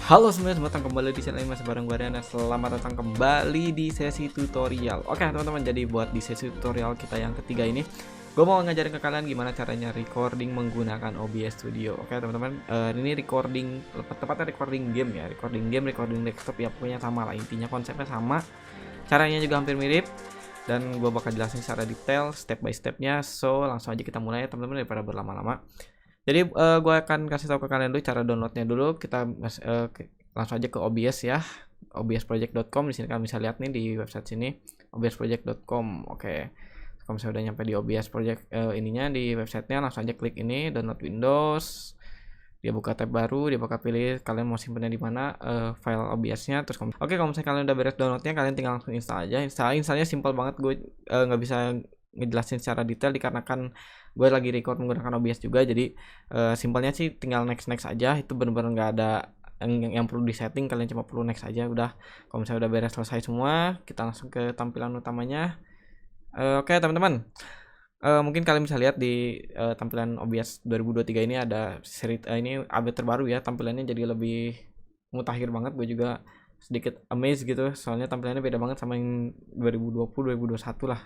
Halo semuanya, selamat datang kembali di channel ini masih bareng gue Riana. Selamat datang kembali di sesi tutorial. Oke teman-teman, jadi buat di sesi tutorial kita yang ketiga ini, gue mau ngajarin ke kalian gimana caranya recording menggunakan OBS Studio. Oke teman-teman, ini recording, tepatnya recording game ya, recording game, recording desktop ya, pokoknya sama lah, intinya konsepnya sama, caranya juga hampir mirip. Dan gue bakal jelasin secara detail, step by stepnya. So langsung aja kita mulai ya teman-teman, daripada berlama-lama. Jadi gue akan kasih tahu ke kalian dulu cara downloadnya dulu. Kita langsung aja ke OBS ya, obsproject.com. Di sini kalian bisa lihat nih di website sini, obsproject.com. Oke, kalau misalnya udah nyampe di OBS Project ininya di websitenya, langsung aja klik ini download Windows. Dia buka tab baru, dia bakal pilih kalian mau simpennya di mana file OBS-nya. Terus kalau misalnya kalian udah beres downloadnya, kalian tinggal langsung install aja. Installnya simple banget. Gue nggak bisa ngejelasin secara detail dikarenakan gue lagi record menggunakan OBS juga, jadi simpelnya sih tinggal next aja. Itu bener-bener nggak ada yang perlu disetting, kalian cuma perlu next aja udah. Kalau misalnya udah beres selesai semua, kita langsung ke tampilan utamanya. Oke teman-teman, mungkin kalian bisa lihat di tampilan OBS 2023 ini ada seri ini update terbaru ya, tampilannya jadi lebih mutakhir banget. Gue juga sedikit amazed gitu, soalnya tampilannya beda banget sama yang 2020 2021 lah.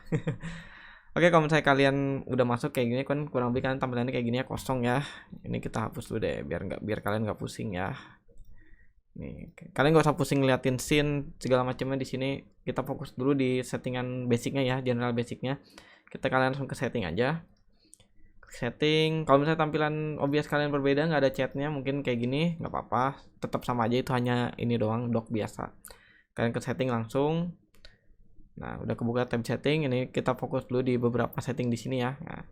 Oke, kalau misalnya kalian udah masuk kayak gini kan kurang lebih kan tampilannya kayak gini ya, kosong ya. Ini kita hapus dulu deh biar kalian nggak pusing ya. Nih, kalian nggak usah pusing ngeliatin scene segala macamnya. Di sini kita fokus dulu di settingan basicnya ya, general basicnya. Kalian langsung ke setting aja. Setting, kalau misalnya tampilan OBS kalian berbeda, nggak ada chatnya, mungkin kayak gini nggak apa-apa, tetap sama aja, itu hanya ini doang, dock biasa. Kalian ke setting langsung. Nah, udah kebuka tab setting, ini kita fokus dulu di beberapa setting di sini ya. Nah,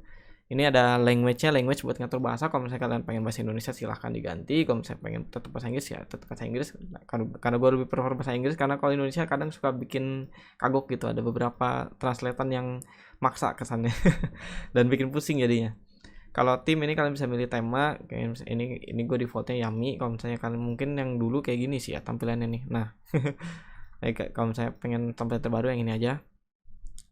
ini ada language buat ngatur bahasa. Kalau misalnya kalian pengen bahasa Indonesia silahkan diganti. Kalau misalnya pengen tetap bahasa Inggris ya tetap bahasa Inggris. Nah, karena gue lebih prefer bahasa Inggris, karena kalau Indonesia kadang suka bikin kagok gitu. Ada beberapa translatean yang maksa kesannya dan bikin pusing jadinya. Kalau tim ini kalian bisa milih tema. Kayak ini gue defaultnya Yami. Kalau misalnya kalian mungkin yang dulu kayak gini sih ya tampilannya nih. Nah, kalau misalnya pengen template terbaru yang ini aja.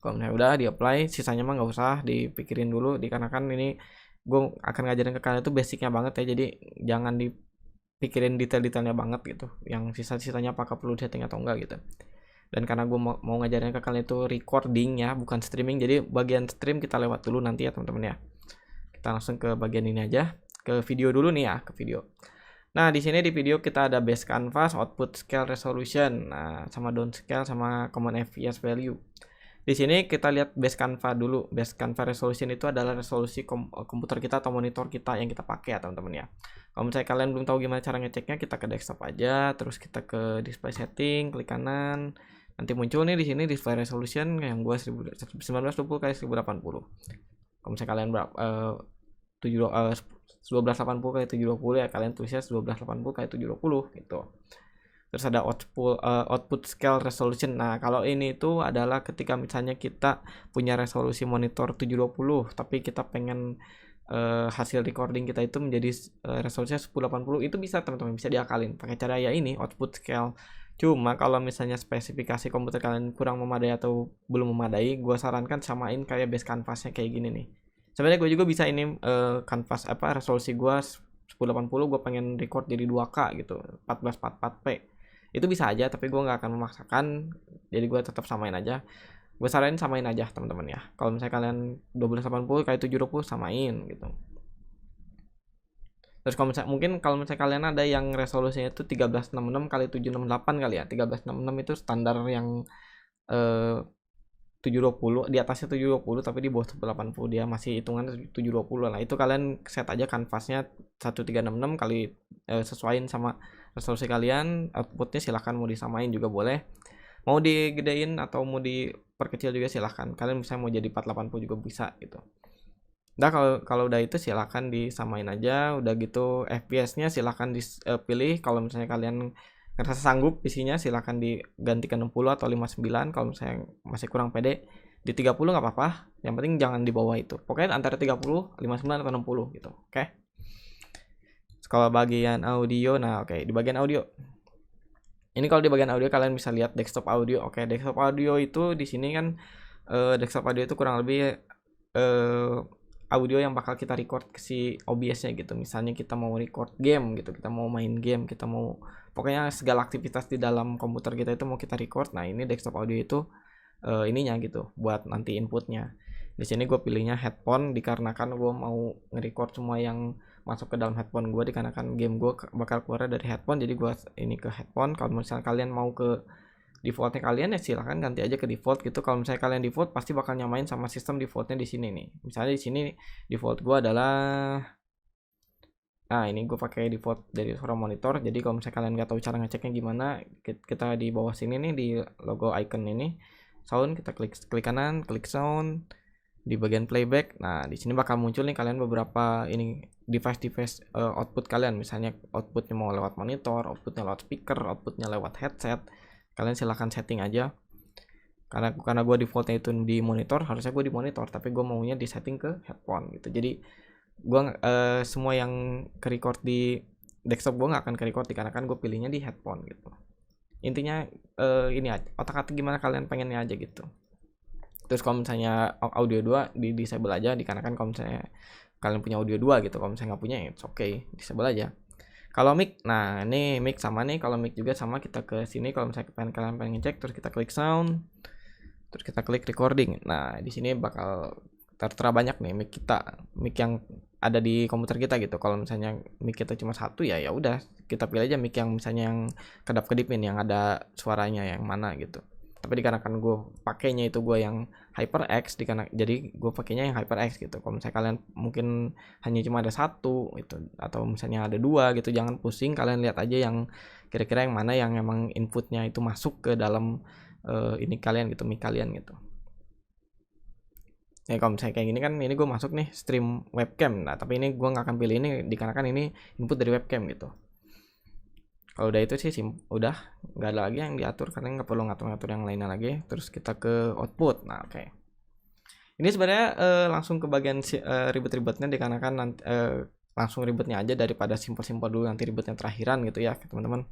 Kalau misalnya udah di apply, sisanya mah nggak usah dipikirin dulu, dikarenakan ini gue akan ngajarin ke kalian itu basicnya banget ya, jadi jangan dipikirin detail-detailnya banget gitu, yang sisa-sisanya apakah perlu setting atau enggak gitu. Dan karena gue mau ngajarin ke kalian itu recording ya, bukan streaming, jadi bagian stream kita lewat dulu nanti ya teman-teman ya. Kita langsung ke bagian ini aja, ke video dulu nih ya, ke video. Nah, di sini di video kita ada base canvas, output scale resolution, nah sama downscale sama command fps value. Di sini kita lihat base canvas dulu. Base canvas resolution itu adalah resolusi komputer kita atau monitor kita yang kita pakai ya teman-teman ya. Kalau misalnya kalian belum tahu gimana cara ngeceknya, kita ke desktop aja, terus kita ke display setting, klik kanan. Nanti muncul nih di sini display resolution yang gua 1920 x 1080. Kalau misalnya kalian berapa 1280 x 720 ya, kalian tulisnya 1280 x 720 gitu. Terus ada output scale resolution. Nah, kalau ini itu adalah ketika misalnya kita punya resolusi monitor 720 tapi kita pengen hasil recording kita itu menjadi resolusinya 1080, itu bisa teman-teman, bisa diakalin pakai cara ya ini output scale. Cuma kalau misalnya spesifikasi komputer kalian kurang memadai atau belum memadai, gue sarankan samain kayak base canvasnya kayak gini nih. Sebenarnya gue juga bisa ini canvas resolusi gue 1080, gue pengen record jadi 2K gitu, 1444p. Itu bisa aja, tapi gue nggak akan memaksakan, jadi gue tetap samain aja. Gue saranin samain aja teman-teman ya. Kalau misalnya kalian 1280 kali 720 samain gitu. Terus kalau misalnya kalian ada yang resolusinya itu 1366 kali 768 kali ya, 1366 itu standar yang 720, di atasnya 720 tapi di bawah 1080, dia masih hitungan 720 lah. Itu kalian set aja kanvasnya 1366 kali sesuaiin sama resolusi kalian. Outputnya silahkan mau disamain juga boleh, mau digedein atau mau diperkecil juga silahkan. Kalian bisa mau jadi 480 juga bisa gitu. Nah, kalau udah itu silahkan disamain aja. Udah gitu FPS-nya silahkan dipilih. Kalau misalnya kalian ngerasa sanggup isinya, silahkan digantikan 60 atau 59. Kalau misalnya masih kurang pede di 30 nggak apa-apa, yang penting jangan di bawah itu, pokoknya antara 30, 59 atau 60 gitu. Oke. Kalau bagian audio, nah oke, di bagian audio ini, kalau di bagian audio kalian bisa lihat desktop audio. Oke, desktop audio itu di sini kan desktop audio itu kurang lebih audio yang bakal kita record ke si OBS-nya gitu. Misalnya kita mau record game gitu, kita mau main game, kita mau pokoknya segala aktivitas di dalam komputer kita itu mau kita record. Nah, ini desktop audio itu ininya gitu buat nanti inputnya. Di sini gue pilihnya headphone dikarenakan gue mau nge-record semua yang masuk ke dalam headphone gue, dikarenakan game gue bakal keluar dari headphone, jadi gue ini ke headphone. Kalau misalnya kalian mau ke defaultnya kalian ya silahkan ganti aja ke default gitu. Kalau misalnya kalian default pasti bakal nyamain sama sistem defaultnya di sini nih. Misalnya di sini default gue adalah, nah ini gue pakai default dari suara monitor. Jadi kalau misalnya kalian nggak tahu cara ngeceknya gimana, kita di bawah sini nih di logo icon ini sound, kita klik kanan, klik sound di bagian playback. Nah di sini bakal muncul nih kalian beberapa ini device output kalian. Misalnya outputnya mau lewat monitor, outputnya lewat speaker, outputnya lewat headset. Kalian silahkan setting aja. Karena gue defaultnya itu di monitor, harusnya gue di monitor, tapi gue maunya di setting ke headphone gitu. Jadi gue semua yang ke record di desktop gue nggak akan ke record dikarenakan gue pilihnya di headphone gitu. Intinya ini aja, otak-atik gimana kalian pengennya aja gitu. Terus kalau misalnya audio 2 di disable aja, dikarenakan kalau misalnya kalian punya audio 2 gitu. Kalau misalnya nggak punya, it's okay, disable aja. Kalau mic, nah ini mic sama nih. Kalau mic juga sama, kita ke sini. Kalau misalnya kalian pengen ngecek, terus kita klik sound, terus kita klik recording. Nah di sini bakal tertera banyak nih mic kita, mic yang ada di komputer kita gitu. Kalau misalnya mic kita cuma satu ya udah kita pilih aja mic yang misalnya yang kedap-kedipin, yang ada suaranya yang mana gitu. Tapi dikarenakan gue pakainya itu gue yang HyperX, jadi gue pakainya yang HyperX gitu. Kalau misalnya kalian mungkin hanya cuma ada satu itu, atau misalnya ada dua gitu, jangan pusing, kalian lihat aja yang kira-kira yang mana yang emang inputnya itu masuk ke dalam ini kalian gitu, mic kalian gitu. Ya kalau misalnya kayak gini kan, ini gue masuk nih stream webcam. Nah tapi ini gue nggak akan pilih ini dikarenakan ini input dari webcam gitu. Kalau udah itu sih udah nggak ada lagi yang diatur, karena nggak perlu ngatur-ngatur yang lainnya lagi. Terus kita ke output. Nah oke. Ini sebenarnya langsung ke bagian ribet-ribetnya, dikarenakan nanti langsung ribetnya aja daripada simpel-simpel dulu nanti ribetnya terakhiran gitu ya teman-teman.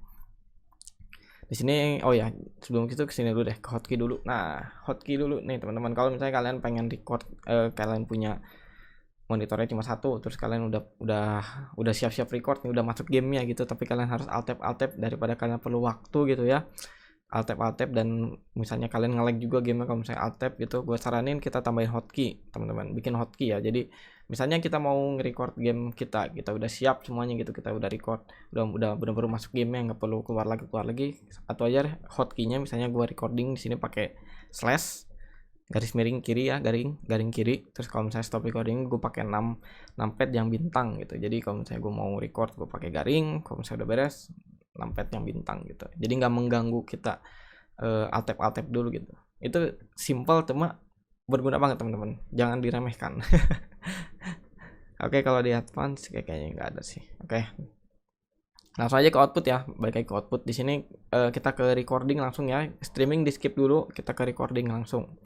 Di sini oh ya, sebelum itu kesini dulu deh, ke hotkey dulu. Nah hotkey dulu nih teman-teman. Kalau misalnya kalian pengen record, kalian punya monitornya cuma satu, terus kalian udah siap-siap record nih, udah masuk gamenya gitu, tapi kalian harus alt tab daripada kalian perlu waktu gitu ya, alt tab, dan misalnya kalian nge-lag juga gamenya. Kalau misalnya alt tab gitu, gue saranin kita tambahin hotkey teman-teman, bikin hotkey ya. Jadi misalnya kita mau nge-record game kita udah siap semuanya gitu, kita udah record, udah benar-benar masuk gamenya, nggak perlu keluar lagi, atau aja hotkeynya misalnya gue recording di sini pakai slash garis miring kiri ya, garing kiri. Terus kalau misalnya stop recording gue pakai numpad yang bintang gitu. Jadi kalau misalnya gue mau record gue pakai garing, kalau misalnya udah beres numpad yang bintang gitu. Jadi nggak mengganggu kita alt tab dulu gitu. Itu simple cuma berguna banget teman-teman, jangan diremehkan. Oke, kalau di advance kayaknya nggak ada sih. Oke, langsung aja ke output ya, balik lagi ke output. Di sini kita ke recording langsung ya, streaming di skip dulu, kita ke recording langsung.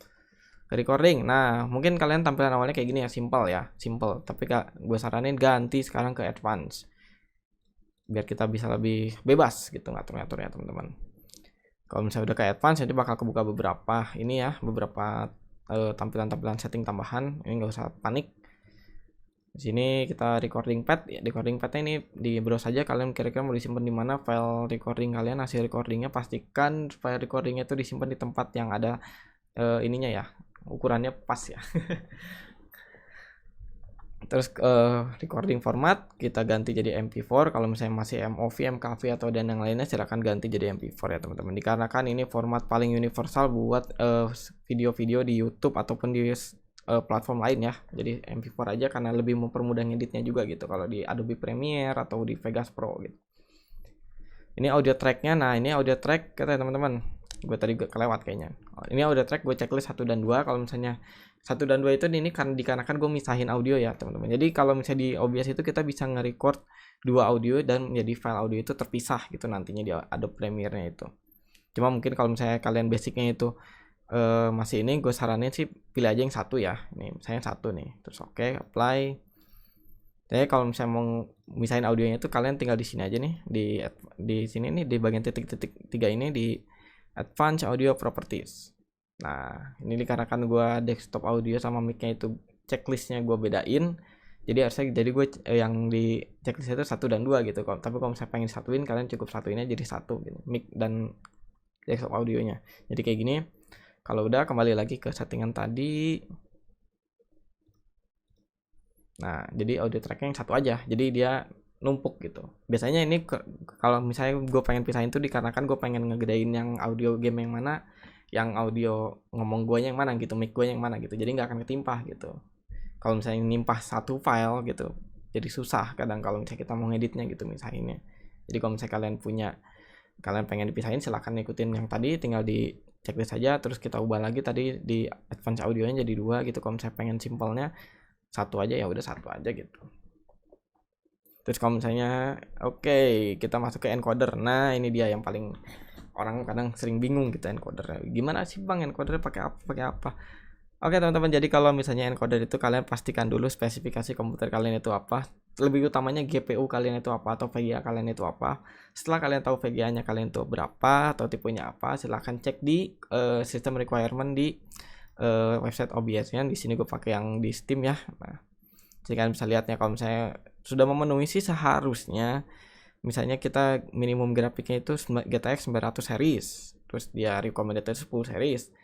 Recording. Nah mungkin kalian tampilan awalnya kayak gini ya, simple ya, simple, tapi gue saranin ganti sekarang ke advance biar kita bisa lebih bebas gitu ngatur-ngatur ya teman-teman. Kalau misalnya udah ke advance, nanti bakal kebuka beberapa ini ya, beberapa tampilan-tampilan setting tambahan. Ini nggak usah panik. Di sini kita recording pad ya, recording padnya ini di browse aja, kalian kira-kira mau disimpan di mana file recording kalian, hasil recordingnya. Pastikan file recordingnya itu disimpan di tempat yang ada ininya ya, ukurannya pas ya. Terus recording format kita ganti jadi MP4. Kalau misalnya masih MOV, MKV atau dan yang lainnya, silahkan ganti jadi MP4 ya teman-teman, dikarenakan ini format paling universal buat video-video di YouTube ataupun di platform lain ya. Jadi MP4 aja karena lebih mempermudah ngeditnya juga gitu kalau di Adobe Premiere atau di Vegas Pro gitu. Ini audio tracknya. Nah ini audio track kata teman-teman, gue tadi kelewat kayaknya. Ini audio track gue checklist 1 dan 2. Kalau misalnya 1 dan 2 itu ini kan dikarenakan gue misahin audio ya teman-teman. Jadi kalau misalnya di OBS itu kita bisa nge-record 2 audio dan menjadi file audio itu terpisah gitu nantinya di Adobe Premiere-nya itu. Cuma mungkin kalau misalnya kalian basicnya itu masih ini, gue saranin sih pilih aja yang satu ya. Ini misalnya satu nih, terus oke, apply. Jadi kalau misalnya mau misahin audionya itu, kalian tinggal di sini aja nih, di sini nih, di bagian titik-titik 3 ini di Advanced Audio Properties. Nah ini dikarenakan gue desktop audio sama mic-nya itu checklistnya gue bedain. Jadi harusnya jadi gue yang di checklist itu 1 dan 2 gitu. Tapi kalau misalnya pengen satuin, kalian cukup satuinnya jadi 1 gitu, mic dan desktop audionya. Jadi kayak gini. Kalau udah, kembali lagi ke settingan tadi. Nah, jadi audio tracknya yang 1 aja, jadi dia numpuk gitu. Biasanya ini kalau misalnya gue pengen pisahin tuh dikarenakan gue pengen ngegedein yang audio game yang mana, yang audio ngomong gue yang mana gitu, mic gue yang mana gitu, jadi nggak akan ketimpah gitu. Kalau misalnya nimpah satu file gitu, jadi susah kadang kalau misalnya kita mau ngeditnya gitu misahinnya. Jadi kalau misalnya kalian pengen dipisahin, silahkan ikutin yang tadi, tinggal di checklist saja, terus kita ubah lagi tadi di advance audionya jadi 2 gitu. Kalau misalnya pengen simpelnya 1 aja, ya udah 1 aja gitu. Terus kalau misalnya oke, kita masuk ke encoder. Nah, ini dia yang paling orang kadang sering bingung gitu, encoder. Gimana sih Bang, encoder pakai apa? Oke teman-teman, jadi kalau misalnya encoder itu kalian pastikan dulu spesifikasi komputer kalian itu apa. Lebih utamanya GPU kalian itu apa atau VGA kalian itu apa. Setelah kalian tahu VGA-nya kalian itu berapa atau tipenya apa, silahkan cek di system requirement di website OBS-nya. Di sini gue pakai yang di Steam ya. Nah, jadi kalian bisa lihatnya kalau misalnya sudah memenuhi sih seharusnya. Misalnya kita minimum grafiknya itu GTX 900 series, terus dia recommended 10 series.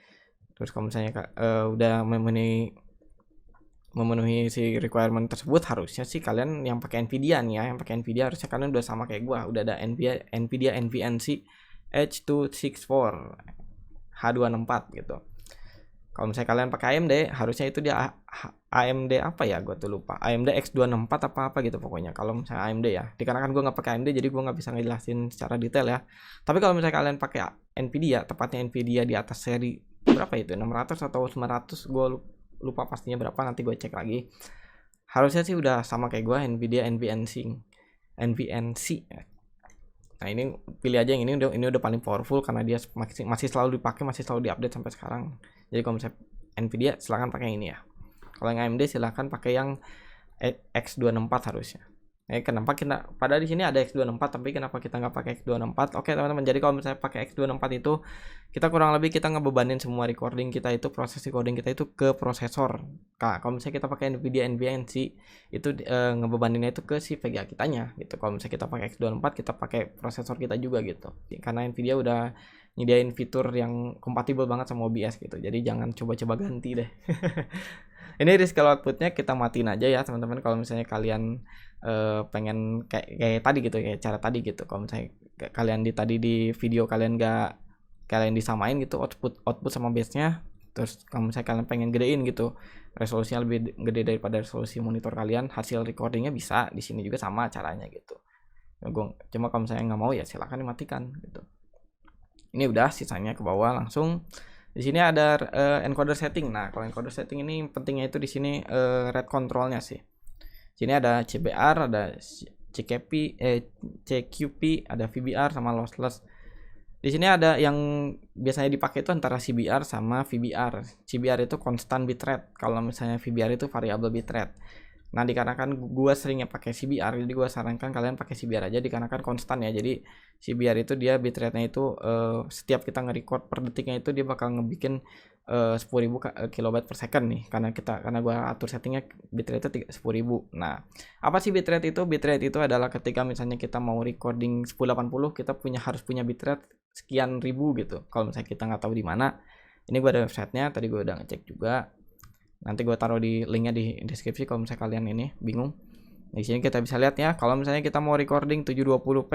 Terus kalau misalnya udah memenuhi si requirement tersebut, harusnya sih kalian yang pakai Nvidia nih ya, yang pakai Nvidia harusnya kalian udah sama kayak gua, udah ada Nvidia NVNC H264 H264 gitu. Kalau misalnya kalian pakai AMD, harusnya itu dia AMD apa ya, gue tuh lupa, AMD X264 apa gitu pokoknya. Kalau misalnya AMD ya, dikarenakan gue nggak pakai AMD jadi gue nggak bisa ngejelasin secara detail ya. Tapi kalau misalnya kalian pakai Nvidia, tepatnya Nvidia di atas seri berapa itu, 600 atau 900, gue lupa pastinya berapa, nanti gue cek lagi. Harusnya sih udah sama kayak gue, Nvidia NVNC. Nah ini pilih aja yang ini udah paling powerful karena dia masih selalu dipakai, masih selalu diupdate sampai sekarang. Jadi kalau misalnya Nvidia silahkan pakai yang ini ya. Kalau yang AMD silahkan pakai yang X264 harusnya. Kenapa kita padahal di sini ada X264 tapi kenapa kita nggak pakai X264? Oke teman-teman, jadi kalau misalnya pakai X264 itu kita kurang lebih kita ngebebanin semua recording kita itu, proses recording kita itu ke prosesor. Kalau misalnya kita pakai Nvidia NVNC itu ngebebaninnya itu ke si VGA kitanya gitu. Kalau misalnya kita pakai X264 kita pakai prosesor kita juga gitu. Karena Nvidia udah nyediain fitur yang kompatibel banget sama OBS gitu. Jadi jangan coba-coba ganti deh. Ini rescale outputnya kita matiin aja ya teman-teman. Kalau misalnya kalian pengen kayak tadi gitu, kayak cara tadi gitu. Kalau misalnya kalian tadi di video kalian disamain gitu output sama base-nya. Terus kalau misalnya kalian pengen gedein gitu, resolusinya lebih gede daripada resolusi monitor kalian, hasil recordingnya bisa di sini juga sama caranya gitu. Cuma kalau misalnya nggak mau ya silahkan dimatikan gitu. Ini udah, sisanya ke bawah langsung. Di sini ada encoder setting. Nah, kalau encoder setting ini pentingnya itu di sini rate controlnya sih. Sini ada CBR, ada CQP, ada VBR sama lossless. Di sini ada yang biasanya dipakai itu antara CBR sama VBR. CBR itu constant bitrate, kalau misalnya VBR itu variable bitrate. Nah, dikarenakan gua seringnya pakai CBR, jadi gua sarankan kalian pakai CBR aja dikarenakan konstan ya. Jadi CBR itu dia bitrate-nya itu setiap kita nge-record per detiknya itu dia bakal ngebikin 10.000 kilobyte per second nih, karena gua atur settingnya bitrate 10.000. Nah, apa sih bitrate itu? Bitrate itu adalah ketika misalnya kita mau recording 1080 kita harus punya bitrate sekian ribu gitu. Kalau misalnya kita nggak tahu di mana, ini gua ada websitenya, tadi gua udah ngecek juga. Nanti gue taruh di linknya di deskripsi kalau misalnya kalian ini bingung. Di sini kita bisa lihat ya, kalau misalnya kita mau recording 720p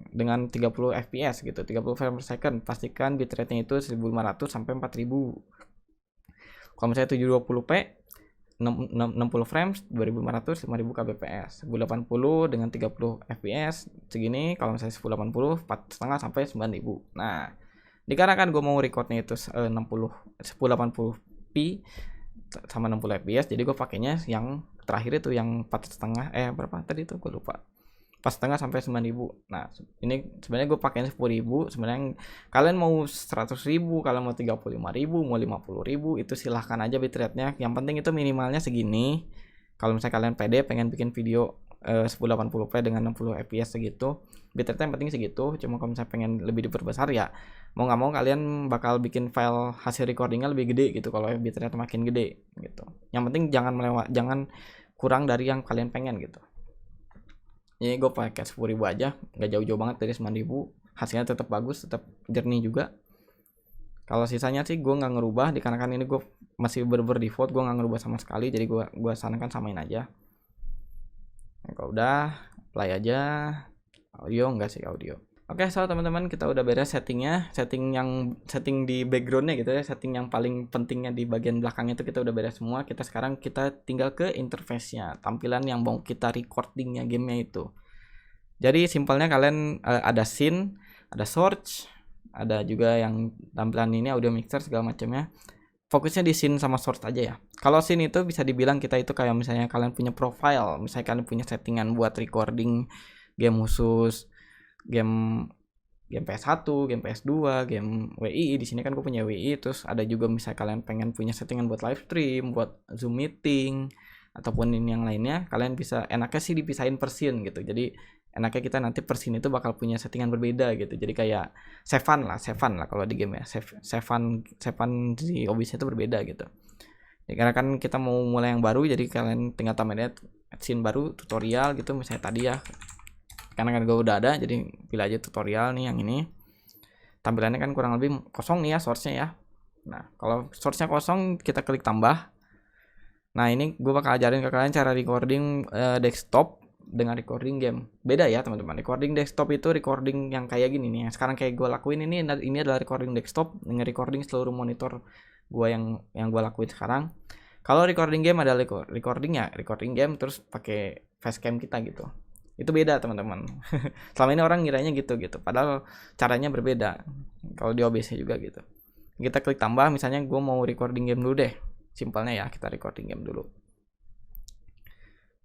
dengan 30 fps gitu, 30 frame per second, pastikan bitrate-nya itu 1500 sampai 4000. Kalau misalnya 720p 60 frames 2500 5000 kbps, 1080 dengan 30 fps segini. Kalau misalnya 1080 4,5 sampai 9000. Nah, dikarenakan gue mau recordnya itu 1080p sama 60 fps, jadi gue pakainya yang terakhir itu yang 4,5 berapa tadi itu gue lupa, 4,5 sampai 9.000. Nah, ini sebenarnya gue pakainya 10.000. Sebenarnya kalian mau 100.000, kalian mau 35.000, mau 50.000, itu silahkan aja bitrate-nya. Yang penting itu minimalnya segini. Kalau misalnya kalian pede pengen bikin video 1080p dengan 60 fps segitu. Bitrate yang penting segitu. Cuma kalau misalnya pengen lebih diperbesar ya mau nggak mau kalian bakal bikin file hasil recordingnya lebih gede gitu kalau bitrate makin gede gitu. Yang penting jangan kurang dari yang kalian pengen gitu. Ini gue pakai 10.000 aja, nggak jauh-jauh banget dari 9.000. Hasilnya tetap bagus, tetap jernih juga. Kalau sisanya sih gue nggak ngerubah, dikarenakan ini gue masih bener-bener default, gue nggak ngerubah sama sekali, jadi gue sanakan samain aja. Nah, kalau udah play aja. Audio enggak sih audio. Oke, so teman-teman kita udah beres settingnya, setting di backgroundnya gitu ya, setting yang paling pentingnya di bagian belakangnya itu kita udah beres semua. Sekarang kita tinggal ke interface-nya, tampilan yang mau kita recordingnya gamenya itu. Jadi simpelnya kalian ada scene, ada source, ada juga yang tampilan ini audio mixer segala macamnya. Fokusnya di scene sama source aja ya. Kalau scene itu bisa dibilang kita itu kayak misalnya kalian punya profile, misalnya kalian punya settingan buat recording game khusus, game PS1, game PS2, game WI. Di sini kan gue punya WI, terus ada juga misalnya kalian pengen punya settingan buat live stream, buat Zoom meeting ataupun ini yang lainnya, kalian bisa enaknya sih dipisahin per scene gitu. Jadi enaknya kita nanti per scene itu bakal punya settingan berbeda gitu. Jadi kayak save lah kalau di game ya. Save di OBS itu berbeda gitu. Ya, karena kan kita mau mulai yang baru, jadi kalian tinggal tambahin scene baru, tutorial gitu misalnya tadi ya. Karena kan gue udah ada, jadi pilih aja tutorial nih yang ini. Tampilannya kan kurang lebih kosong nih ya source-nya ya. Nah, kalau source-nya kosong, kita klik tambah. Nah, ini gue bakal ajarin ke kalian cara recording desktop dengan recording game. Beda ya teman-teman. Recording desktop itu recording yang kayak gini nih. Sekarang kayak gue lakuin ini adalah recording desktop dengan recording seluruh monitor gue yang gue lakuin sekarang. Kalau recording game adalah recording game terus pakai facecam kita gitu. Itu beda teman-teman. Selama ini orang ngiranya gitu padahal caranya berbeda. Kalau di OBS juga gitu. Kita klik tambah, misalnya gue mau recording game dulu deh. Simpelnya ya, kita recording game dulu.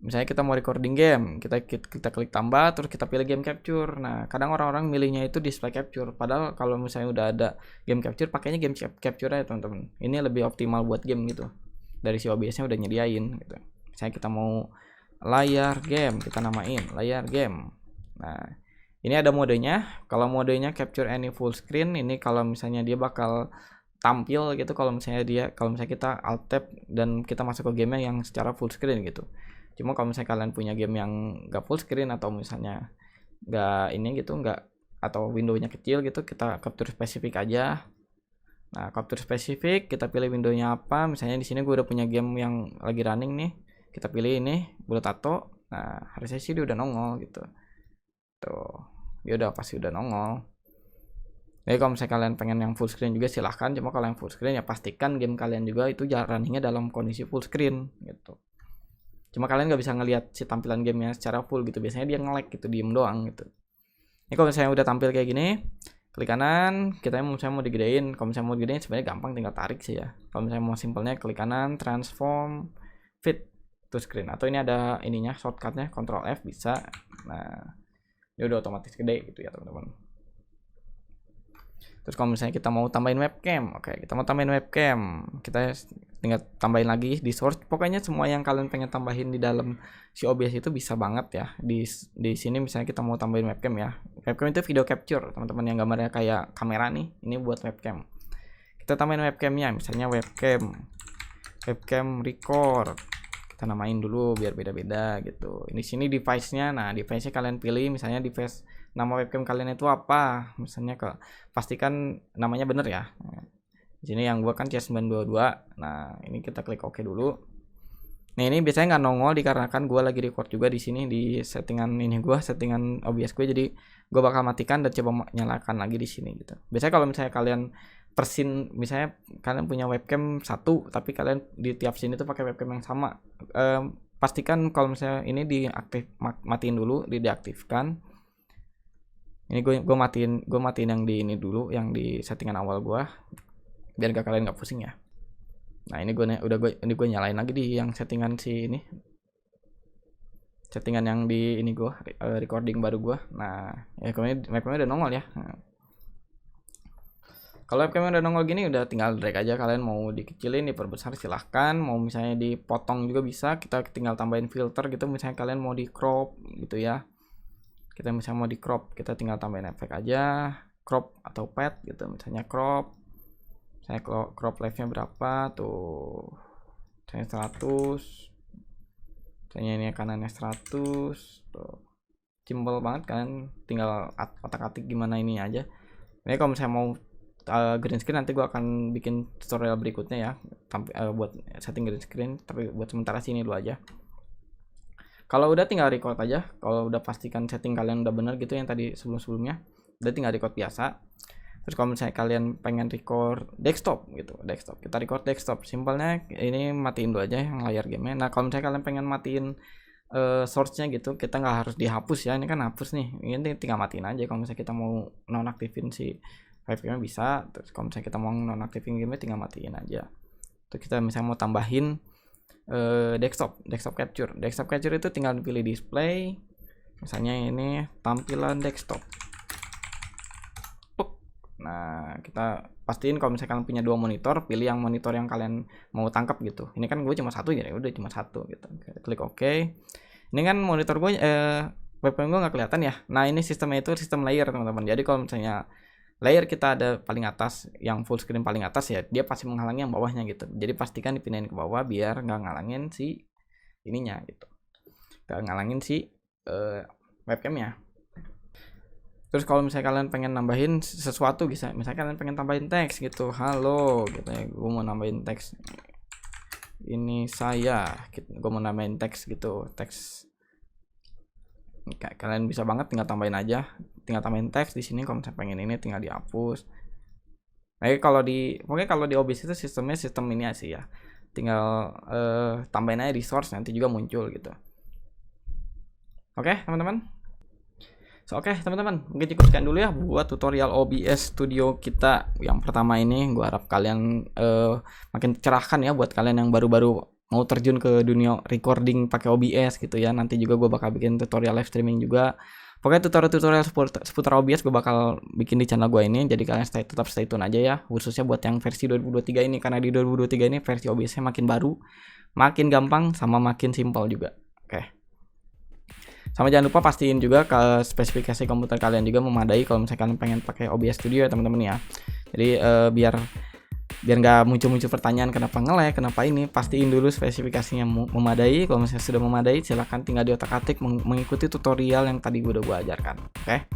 Misalnya kita mau recording game, kita klik tambah, terus kita pilih game capture. Nah, kadang orang-orang milihnya itu display capture. Padahal kalau misalnya udah ada game capture, pakainya game capture aja teman-teman. Ini lebih optimal buat game gitu. Dari si OBS-nya udah nyediain gitu. Misalnya kita mau layar game, kita namain layar game. Nah, ini ada modenya. Kalau modenya capture any full screen, ini kalau misalnya dia bakal tampil gitu kalau misalnya kita alt tab dan kita masuk ke game yang secara full screen gitu. Cuma kalau misalnya kalian punya game yang nggak full screen atau misalnya nggak ini gitu, nggak atau windownya kecil gitu, kita capture spesifik aja. Nah, capture spesifik, kita pilih windownya apa. Misalnya di sini gue udah punya game yang lagi running nih. Kita pilih ini, bulat tato. Nah, harusnya sih dia udah nongol gitu. Tuh, dia udah pasti udah nongol. Jadi kalau misalnya kalian pengen yang full screen juga silahkan. Cuma kalau yang full screen ya pastikan game kalian juga itu runningnya dalam kondisi full screen gitu. Cuma kalian nggak bisa ngelihat si tampilan gamenya secara full gitu. Biasanya dia nge-lag gitu, diem doang gitu. Ini kalau misalnya udah tampil kayak gini, klik kanan, kita misalnya mau digedein. Kalau misalnya mau digedein sebenarnya gampang, tinggal tarik sih ya. Kalau misalnya mau simpelnya klik kanan, transform, fit to screen. Atau ini ada ininya, shortcutnya, Ctrl F bisa. Nah, ini udah otomatis gede gitu ya teman-teman. Terus kalau misalnya kita mau tambahin webcam, oke, kita mau tambahin webcam, kita tinggal tambahin lagi di source. Pokoknya semua yang kalian pengen tambahin di dalam si OBS itu bisa banget ya. Di sini misalnya kita mau tambahin webcam ya. Webcam itu video capture, teman-teman, yang gambarnya kayak kamera nih. Ini buat webcam. Kita tambahin webcamnya, misalnya webcam record. Kita namain dulu biar beda-beda gitu. Ini sini device-nya. Nah, device-nya kalian pilih, misalnya device nama webcam kalian itu apa, misalnya pastikan namanya bener ya. Di sini yang gua kan CS922. Nah, ini kita klik OK dulu. Nah, ini biasanya nggak nongol dikarenakan gua lagi record juga di sini di settingan settingan OBS gue, jadi gua bakal matikan dan coba nyalakan lagi di sini gitu. Biasanya kalau misalnya kalian misalnya kalian punya webcam satu tapi kalian di tiap scene itu pakai webcam yang sama, pastikan kalau misalnya ini matiin dulu, diaktifkan. Ini gue matiin yang di ini dulu, yang di settingan awal gue, biar kalian nggak pusing ya. Nah, ini gue nyalain lagi di yang settingan settingan yang di ini gue recording baru gue. Nah, ya webcamnya udah nongol ya. Nah, Kalau webcam udah nongol gini udah tinggal drag aja, kalian mau dikecilin, diperbesar silahkan, mau misalnya dipotong juga bisa, kita tinggal tambahin filter gitu, misalnya kalian mau di crop gitu ya. Kita misalnya mau di crop, kita tinggal tambahin efek aja, crop atau pad gitu, misalnya crop. Saya crop live-nya berapa tuh? Saya 100. Misalnya ini kanannya 100 tuh. Simple banget kan, tinggal otak-atik gimana ini aja. Ini kalau misalnya mau green screen nanti gue akan bikin tutorial berikutnya ya, buat setting green screen, tapi buat sementara sini dulu aja. Kalau udah tinggal record aja, kalau udah pastikan setting kalian udah bener gitu yang tadi sebelumnya, udah tinggal record biasa. Terus kalau misalnya kalian pengen record desktop gitu, kita record desktop, simpelnya ini matiin dulu aja yang layar game-nya. Nah kalau misalnya kalian pengen matiin source-nya gitu, kita nggak harus dihapus ya, ini kan hapus nih, ini tinggal matiin aja. Kalau misalnya kita mau nonaktifin si webcam bisa. Terus kalau misalnya kita mau nonaktifin game tinggal matiin aja. Terus kita misalnya mau tambahin desktop capture itu tinggal pilih display, misalnya ini tampilan desktop. Nah kita pastiin kalau misalnya kalian punya 2 monitor, pilih yang monitor yang kalian mau tangkap gitu. Ini kan gue cuma 1 ya, udah cuma 1 gitu. Klik OK. Ini kan monitor gue webcam gue nggak kelihatan ya. Nah ini sistemnya itu sistem layer teman-teman. Jadi kalau misalnya layer kita ada paling atas, yang full screen paling atas ya, dia pasti menghalangi yang bawahnya gitu. Jadi pastikan dipindahin ke bawah biar nggak ngalangin si ininya gitu, nggak ngalangin si webcamnya. Terus kalau misalnya kalian pengen nambahin sesuatu, bisa misalnya kalian pengen tambahin teks gitu, halo gitu ya, gue mau nambahin teks, ini saya gitu, gue mau nambahin teks gitu, teks. Kalian bisa banget tinggal tambahin aja, tinggal tambahin teks di sini. Kalau misalnya pengen ini tinggal dihapus. Nah pokoknya kalau di OBS itu sistemnya sistem ini sih ya, tinggal tambahin aja resource, nanti juga muncul gitu. Oke teman-teman. Oke teman-teman, mungkin cukup sekian dulu ya buat tutorial OBS Studio kita yang pertama ini. Gue harap kalian makin cerahkan ya buat kalian yang baru-baru mau terjun ke dunia recording pakai OBS gitu ya. Nanti juga gue bakal bikin tutorial live streaming juga. Pokoknya tutorial seputar OBS gue bakal bikin di channel gue ini. Jadi kalian tetap stay tune aja ya, khususnya buat yang versi 2023 ini, karena di 2023 ini versi OBS-nya makin baru, makin gampang, sama makin simpel juga. Oke. Sama jangan lupa pastiin juga ke spesifikasi komputer kalian juga memadai kalau misalnya kalian pengen pakai OBS Studio ya teman-teman ya. Jadi biar nggak muncul pertanyaan kenapa nge-lag, kenapa ini, pastiin dulu spesifikasinya memadai. Kalau misalnya sudah memadai, silahkan tinggal di otak-atik mengikuti tutorial yang tadi gue ajarkan. Oke.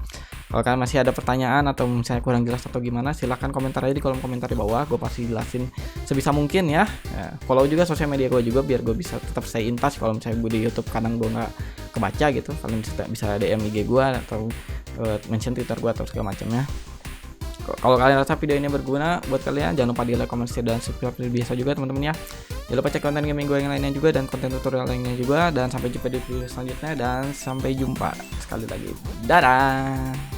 Kalau kalian masih ada pertanyaan atau misalnya kurang jelas atau gimana, silahkan komentar aja di kolom komentar di bawah. Gue pasti jelasin sebisa mungkin ya. Follow juga sosial media gue juga biar gue bisa tetap stay in touch. Kalau misalnya gue di YouTube kadang gue nggak kebaca gitu, kalian bisa DM IG gue atau mention Twitter gue atau segala macamnya. Kalau kalian rasa video ini berguna buat kalian, jangan lupa di like, comment, share, dan subscribe biasa juga teman-teman ya. Jangan lupa cek konten gaming gue yang lainnya juga dan konten tutorial lainnya juga. Dan sampai jumpa di video selanjutnya, dan sampai jumpa sekali lagi. Dadah.